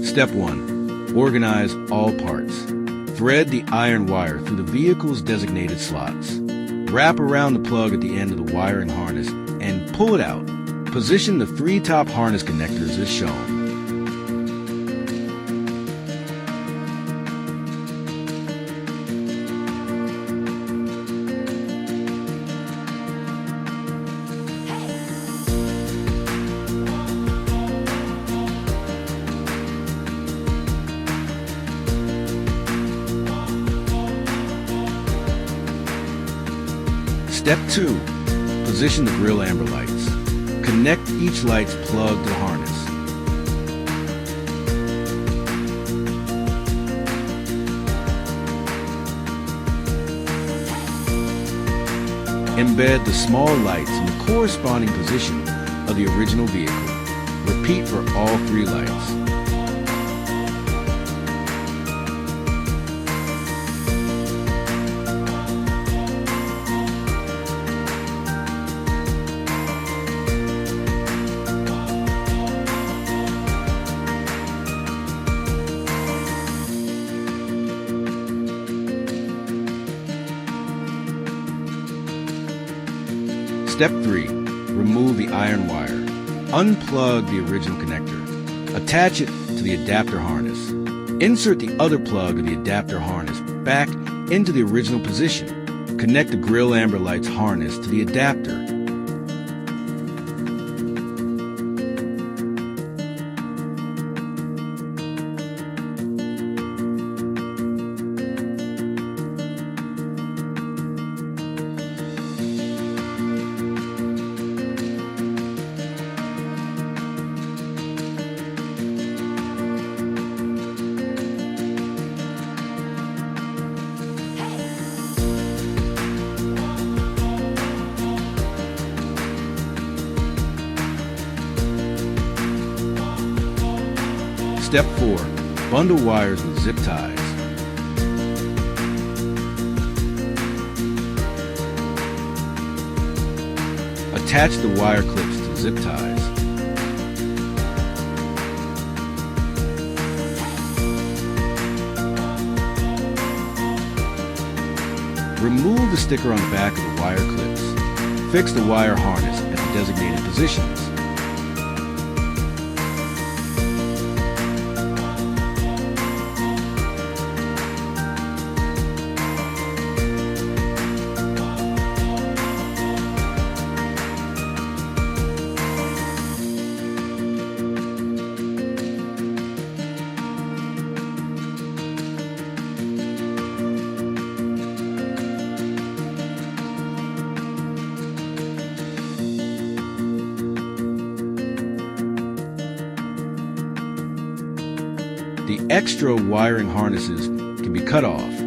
Step 1. Organize all parts. Thread the iron wire through the vehicle's designated slots. Wrap around the plug at the end of the wiring harness and pull it out. Position the 3 top harness connectors as shown. Step 2. Position the grille amber lights. Connect each light's plug to the harness. Embed the small lights in the corresponding position of the original vehicle. Repeat for all 3 lights. Step 3. Remove the iron wire. Unplug the original connector. Attach it to the adapter harness. Insert the other plug of the adapter harness back into the original position. Connect the grille amber lights harness to the adapter. Step 4. Bundle wires with zip ties. Attach the wire clips to zip ties. Remove the sticker on the back of the wire clips. Fix the wire harness at the designated positions. The extra wiring harnesses can be cut off.